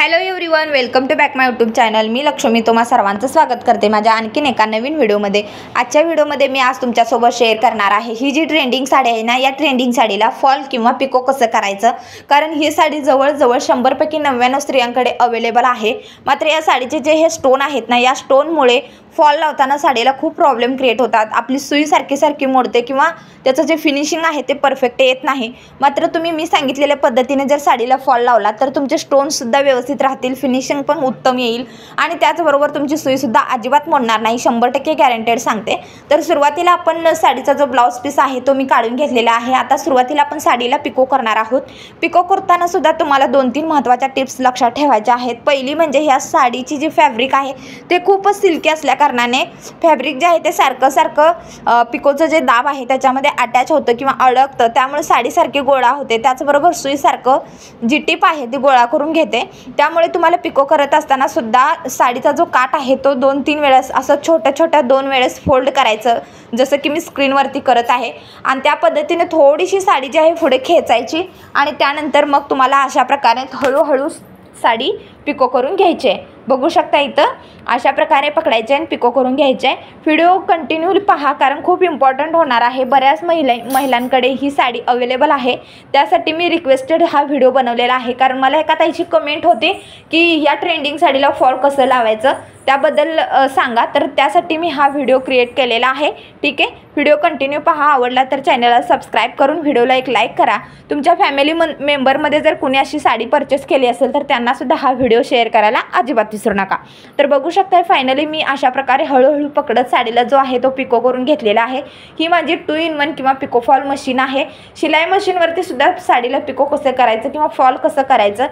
Hello everyone, welcome to back my YouTube channel. मी लक्ष्मी तुम्हा सर्वांचं स्वागत करते माझ्या आणखीन एका नवीन व्हिडिओमध्ये। आजच्या व्हिडिओमध्ये मी आज तुमच्यासोबत शेअर करणार आहे ही जी ट्रेंडिंग साडी आहे ना, या ट्रेंडिंग साडीला फॉल किंवा पिको कसं करायचं, कारण ही साडी जवळजवळ 100 पैकी 99 स्त्रियांकडे अवेलेबल आहे। मात्र या साडीचे जे हे स्टोन आहेत ना, या स्टोनमुळे फॉल लावताना साडीला खूप प्रॉब्लेम क्रिएट होतात। आपली सुई सारखी मोडते किंवा त्याचं जे फिनिशिंग आहे ते परफेक्ट येत नाही। मात्र तुम्ही मी सांगितलेल्या पद्धतीने जर साडीला फॉल लावला तर तुमचे स्टोन सुद्धा व्यवस्थित राहतील, फिनिशिंग पण उत्तम येईल आणि त्याचबरोबर तुमची सुई सुद्धा अजिबात मोडणार नाही, 100% गॅरंटेड सांगते। तर सुरुवातीला आपण साडीचा जो ब्लाउज पीस आहे तो मी काढून घेतलेला आहे। आता सुरुवातीला आपण साडीला पिको करणार आहोत। पिको करताना सुद्धा तुम्हाला 2-3 महत्त्वाच्या टिप्स लक्षात ठेवायच्या आहेत। पहिली म्हणजे ह्या साडीची जी फॅब्रिक आहे ते खूपच सिल्की असल्या कारणाने फॅब्रिक जे आहे ते सारखं पिकोचं जे दाब आहे त्याच्यामध्ये अटॅच होतं किंवा अडकतं, त्यामुळे साडीसारखी गोळा होते। त्याचबरोबर सुईसारखं जी टिप आहे ती गोळा करून घेते, त्यामुळे तुम्हाला पिको करत असताना सुद्धा साडीचा जो काठ आहे तो 2-3 वेळेस असं छोट्या 2 वेळेस फोल्ड करायचं, जसं की मी स्क्रीनवरती करत आहे। आणि त्या पद्धतीने थोडीशी साडी जी आहे पुढे खेचायची आणि त्यानंतर मग तुम्हाला अशा प्रकारे हळूहळू साडी पिको करून घ्यायची आहे। बघू शकता इथं अशा प्रकारे पकडायचे आणि पिको करून घ्यायचे। व्हिडिओ कंटिन्यू पहा, कारण खूप इम्पॉर्टंट होणार आहे। बऱ्याच महिलांकडे ही साडी अवेलेबल आहे, त्यासाठी मी रिक्वेस्टेड हा व्हिडिओ बनवलेला आहे। कारण मला एका ताईची कमेंट होते की या ट्रेंडिंग साडीला फॉल कसं लावायचं त्याबद्दल सांगा, तर त्यासाठी मी हा व्हिडिओ क्रिएट केलेला आहे। ठीक आहे, व्हिडिओ कंटिन्यू पहा। आवडला तर चॅनलला सबस्क्राईब करून व्हिडिओला एक लाईक करा। तुमच्या फॅमिली मेंबरमध्ये जर कोणी अशी साडी परचेस केली असेल तर त्यांना सुद्धा हा व्हिडिओ शेअर करायला अजिबात विसरू नका। तर बघू शकता फायनली मी अशा प्रकारे हळूहळू पकडत साडीला जो आहे तो पिको करून घेतलेला आहे। ही माझी 2-in-1 किंवा पिको फॉल मशीन आहे। शिलाई मशीनवरती सुद्धा साडीला पिको कसं करायचं किंवा फॉल कसं करायचं,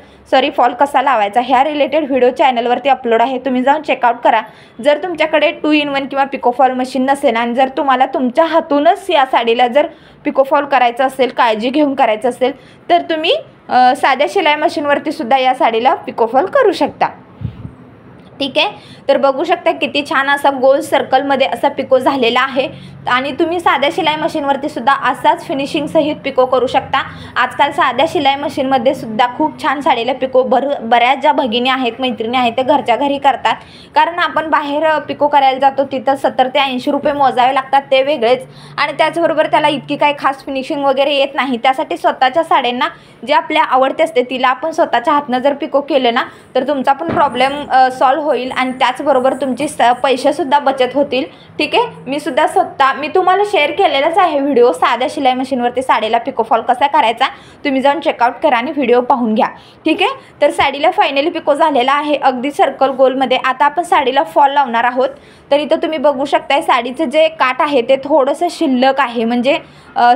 फॉल कसा लावायचा ह्या रिलेटेड व्हिडिओ चॅनलवरती अपलोड आहे, तुम्ही जाऊन चेकआउट करा। जर तुमच्याकडे 2-in-1 किंवा पिको फॉल मशीन नसेल आणि जर तुम्हाला तुमच्या हातूनच या साडीला जर पिको फॉल करायचं असेल, काळजी घेऊन करायचं असेल, तर तुम्ही साध्या शिलाई मशीनवरती सुद्धा या साडीला पिको फॉल करू शकता। ठीक आहे, तर बघू शकता किती छान असा गोल सर्कलमध्ये असा पिको झालेला आहे आणि तुम्ही साध्या शिलाई मशीनवरती सुद्धा असाच फिनिशिंग सहित पिको करू शकता। आजकाल साध्या शिलाई मशीनमध्ये सुद्धा खूप छान साडीला पिको बऱ्याच ज्या भगिनी आहेत, मैत्रिणी आहेत, ते घरच्या घरी करतात। कारण आपण बाहेर पिको करायला जातो तिथं 70 ते 80 रुपये मोजावे लागतात, ते वेगळेच, आणि त्याचबरोबर त्याला इतकी काही खास फिनिशिंग वगैरे येत नाही। त्यासाठी स्वतःच्या साड्यांना जे आपल्या आवडते असते तिला आपण स्वतःच्या हातनं जर पिको केलं ना तर तुमचा पण प्रॉब्लेम सॉल्व्ह होईल आणि त्याचबरोबर तुमची पैसेसुद्धा बचत होतील। ठीक आहे, मी तुम्हाला शेअर केलेलाच आहे व्हिडिओ साध्या शिलाई मशीनवरती साडीला पिको फॉल कसा करायचा, तुम्ही जाऊन चेकआउट करा आणि व्हिडिओ पाहून घ्या। ठीक आहे, तर साडीला फायनली पिको झालेला आहे अगदी सर्कल गोलमध्ये। आता आपण साडीला फॉल लावणार आहोत। तर इथं तुम्ही बघू शकताय साडीचं जे काठ आहे ते थोडंसं शिल्लक आहे, म्हणजे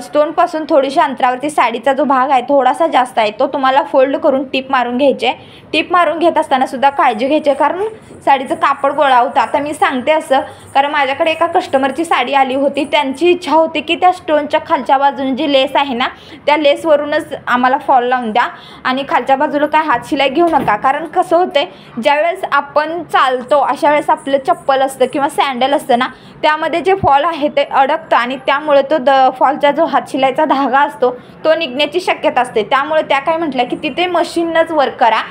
स्टोनपासून थोडीशा अंतरावरती साडीचा जो भाग आहे थोडासा जास्त आहे, तो तुम्हाला फोल्ड करून टिप मारून घ्यायचे। टिप मारून घेत असताना सुद्धा काळजी घ्यायची, कारण साडीचं कापड गोळा होतं। आता मी सांगते असं कारण माझ्याकडे एका कस्टमरची साडी आली होती, त्यांची इच्छा होती की त्या स्टोनच्या खालच्या बाजूने जी लेस आहे ना त्या लेसवरूनच आम्हाला फॉल लावून द्या आणि खालच्या बाजूला काय हात शिलाई घेऊ नका। कारण कसं होतंय, ज्यावेळेस आपण चालतो अशा वेळेस आपलं चप्पल असतं किंवा सँडल असतं ना, त्यामध्ये जे फॉल आहे ते अडकतं आणि त्यामुळे तो फॉलचा जो हात शिलाईचा धागा असतो तो निघण्याची शक्यता असते। त्यामुळे त्या काय म्हटल्या की तिथे मशीननंच वर्क करा।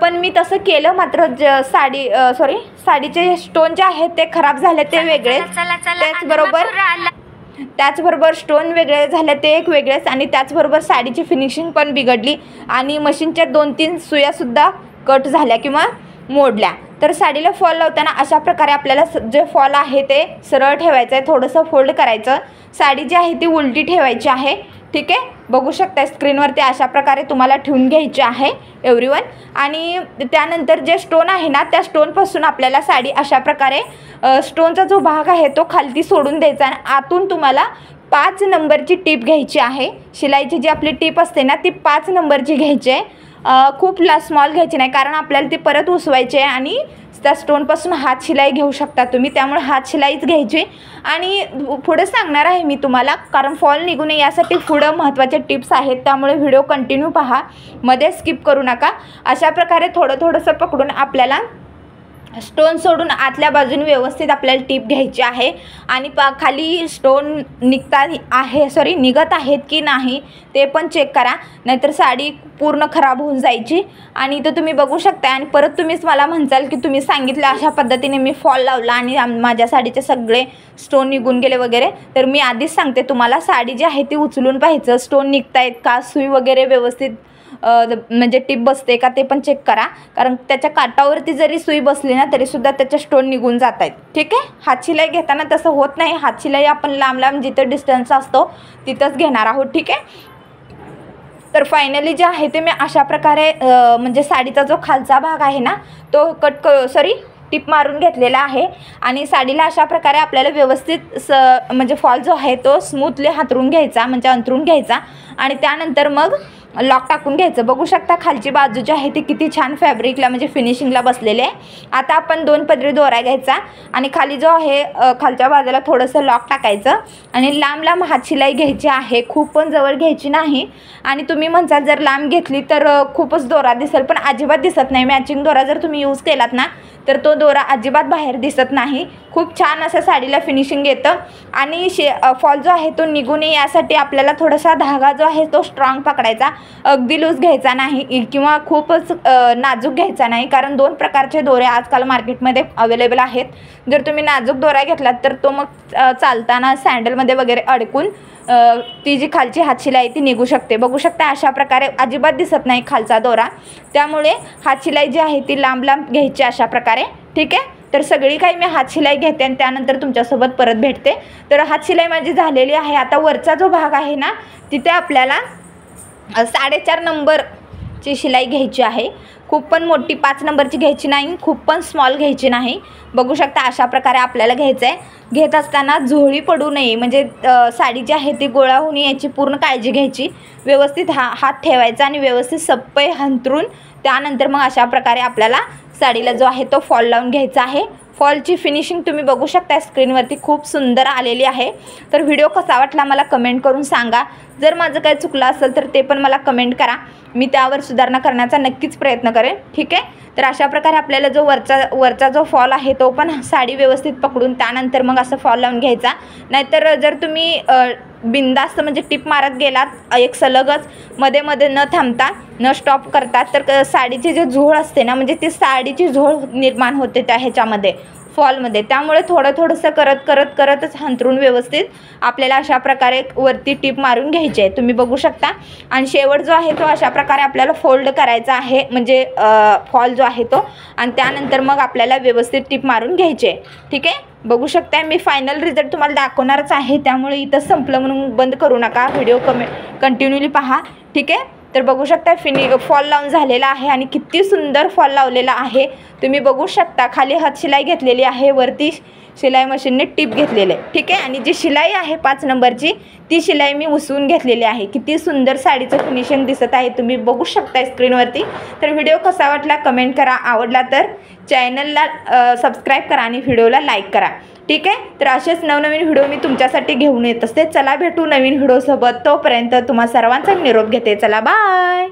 पण मी तसं केलं, मात्र साडीचे स्टोन जे आहेत ते खराब झाले ते वेगळेच, त्याचबरोबर स्टोन वेगळे झाले ते एक वेगळेच, आणि त्याचबरोबर साडीची फिनिशिंग पण बिघडली आणि मशीनच्या 2-3 सुयासुद्धा कट झाल्या किंवा मोडल्या। तर साडीला फॉल लावताना अशा प्रकारे आपल्याला जे फॉल आहे ते सरळ ठेवायचं आहे, थोडंसं फोल्ड करायचं, साडी जी आहे ती उलटी ठेवायची आहे। ठीक आहे, बघू शकता स्क्रीनवरती अशा प्रकारे तुम्हाला ठेवून घ्यायची आहे एव्हरीवन। आणि त्यानंतर जे स्टोन आहे ना त्या स्टोनपासून आपल्याला साडी अशा प्रकारे स्टोनचा जो भाग आहे तो खालती सोडून द्यायचा आणि आतून तुम्हाला 5 नंबरची टीप घ्यायची आहे। शिलाईची जी आपली टीप असते ना ती 5 नंबरची घ्यायची आहे, खूप स्मॉल घ्यायची नाही, कारण आपल्याला ती परत उसवायची आहे आणि त्या स्टोनपासून हात शिलाई घेऊ शकता तुम्ही, त्यामुळे हात शिलाईच घ्यायची। आणि पुढे सांगणार आहे मी तुम्हाला, कारण फॉल निघू नये यासाठी पुढं महत्त्वाचे टिप्स आहेत, त्यामुळे व्हिडिओ कंटिन्यू पहा, मध्ये स्किप करू नका। अशा प्रकारे थोडंसं पकडून आपल्याला स्टोन सोडून आतल्या बाजूने व्यवस्थित आपल्याला टीप घ्यायची आहे आणि खाली स्टोन निघत आहेत की नाही ते पण चेक करा, नाहीतर साडी पूर्ण खराब होऊन जायची. आणि इथं तुम्ही बघू शकता आणि परत तुम्हीच मला म्हणसाल की तुम्ही सांगितलं अशा पद्धतीने मी फॉल लावला आणि माझ्या साडीचे सगळे स्टोन निघून गेले वगैरे. तर मी आधीच सांगते तुम्हाला, साडी जी आहे ती उचलून पाहायचं, स्टोन निघतायत का, सुई वगैरे व्यवस्थित म्हणजे टिप बसते का ते पण चेक करा, कारण त्याच्या काठावरती जरी सुई बसली ना तरीसुद्धा त्याचे स्टोन निघून जात आहेत. ठीक आहे. हात शिलाई घेताना तसं होत नाही, हात शिलाई आपण लांब लांब जिथं डिस्टन्स असतो तिथंच घेणार आहोत. ठीक आहे. तर फायनली जे आहे ते मी अशा प्रकारे म्हणजे साडीचा जो खालचा भाग आहे ना तो टिप मारून घेतलेला आहे आणि साडीला अशा प्रकारे आपल्याला व्यवस्थित म्हणजे फॉल जो आहे तो स्मूथली हातरून घ्यायचा, म्हणजे अंतरून घ्यायचा आणि त्यानंतर मग लॉक टाकून घ्यायचं. बघू शकता खालची बाजू जी आहे ती किती छान फॅब्रिकला म्हणजे फिनिशिंगला बसलेले आहे. आता आपण 2 पदरी दोरा घ्यायचा आणि खाली जो आहे खालच्या बाजूला थोडंसं लॉक टाकायचं आणि लांब लांब हात शिलाई घ्यायची आहे, खूप पण जवळ घ्यायची नाही. आणि तुम्ही म्हणसाल जर लांब घेतली तर खूपच दोरा दिसेल, पण अजिबात दिसत नाही. मॅचिंग दोरा जर तुम्ही यूज केलात ना तर तो दोरा अजिबात बाहेर दिसत नाही, खूप छान असं साडीला फिनिशिंग येतं. आणि फॉल जो आहे तो निघू नये यासाठी आपल्याला थोडासा धागा जो आहे तो स्ट्रॉंग पकडायचा, अगदी लूज घ्यायचा नाही किंवा खूपच नाजूक घ्यायचा नाही, कारण 2 प्रकारचे दोरे आजकाल मार्केटमध्ये अवेलेबल आहेत. जर तुम्ही नाजूक दोरा घेतलात तर तो मग चालताना सँडलमध्ये वगैरे अडकून ती जी खालची हातशिलाई ती निघू शकते. बघू शकता अशा प्रकारे अजिबात दिसत नाही खालचा दोरा, त्यामुळे हातशिलाई जी आहे ती लांब लांब घ्यायची अशा प्रकारे. ठीक आहे. तर सगळी काही मी हातशिलाई घेते आणि त्यानंतर तुमच्यासोबत परत भेटते. तर हातशिलाई माझी झालेली आहे. आता वरचा जो भाग आहे ना तिथे आपल्याला 4.5 नंबरची शिलाई घ्यायची आहे. खूप पण मोठी 5 नंबरची घ्यायची नाही, खूप पण स्मॉल घ्यायची नाही. बघू शकता अशा प्रकारे आपल्याला घ्यायचं आहे. घेत असताना झोळी पडू नये, म्हणजे साडी जी आहे ती गोळा होऊ नये याची पूर्ण काळजी घ्यायची. व्यवस्थित हात ठेवायचा आणि व्यवस्थित सप्पई हंतरून त्यानंतर मग अशा प्रकारे आपल्याला साडीला जो आहे तो फॉल लावून घ्यायचा आहे. फॉलची फिनिशिंग तुम्ही बघू शकता स्क्रीनवरती खूप सुंदर आलेली आहे. तर व्हिडिओ कसा वाटला मला कमेंट करून सांगा. जर माझं काही चुकलं असेल तर ते पण मला कमेंट करा, मी त्यावर सुधारणा करण्याचा नक्कीच प्रयत्न करेन. ठीक आहे. तर अशा प्रकारे आपल्याला जो वरचा जो फॉल आहे तो पण साडी व्यवस्थित पकडून त्यानंतर मग असं फॉल लावून घ्यायचा. नाहीतर जर तुम्ही बिंदास्त म्हणजे टिप मारत गेलात एक सलगच मध्ये मध्ये न थांबता न स्टॉप करता तर साडीची जे झोळ असते ना म्हणजे ती साडीची झोळ निर्माण होते त्या ह्याच्यामध्ये फॉलमध्ये. त्यामुळे थोडंसं करतच हंतरून व्यवस्थित आपल्याला अशा प्रकारे वरती टिप मारून घ्यायची आहे. तुम्ही बघू शकता. आणि शेवट जो आहे तो अशा प्रकारे आपल्याला फोल्ड करायचा आहे, म्हणजे फॉल जो आहे तो, आणि त्यानंतर मग आपल्याला व्यवस्थित टिप मारून घ्यायची आहे. ठीक आहे. बघू शकता मी फायनल रिझल्ट तुम्हाला दाखवणारच आहे, त्यामुळे इथं संपलं म्हणून बंद करू नका, व्हिडिओ कंटिन्यूली पहा. ठीक आहे. तर बघू शकता फॉल लावून झालेला आहे आणि किती सुंदर फॉल लावलेला आहे तुम्ही बघू शकता. खाली हातशिलाई घेतलेली आहे, वरती शिलाई मशीनने टिप घेतलेले. ठीक आहे. आणि जी शिलाई आहे 5 नंबरची ती शिलाई मी उसवून घेतलेली आहे. किती सुंदर साडीचं फिनिशिंग दिसत आहे तुम्ही बघू शकता स्क्रीनवरती. तर व्हिडिओ कसा वाटला कमेंट करा, आवडला तर चॅनलला सबस्क्राईब करा आणि व्हिडिओला लाईक करा. ठीक आहे. तर असेच नवनवीन व्हिडिओ मी तुमच्यासाठी घेऊन येत असते. चला भेटू नवीन व्हिडिओसोबत, तोपर्यंत तुम्हा सर्वांचा निरोप घेते. चला बाय.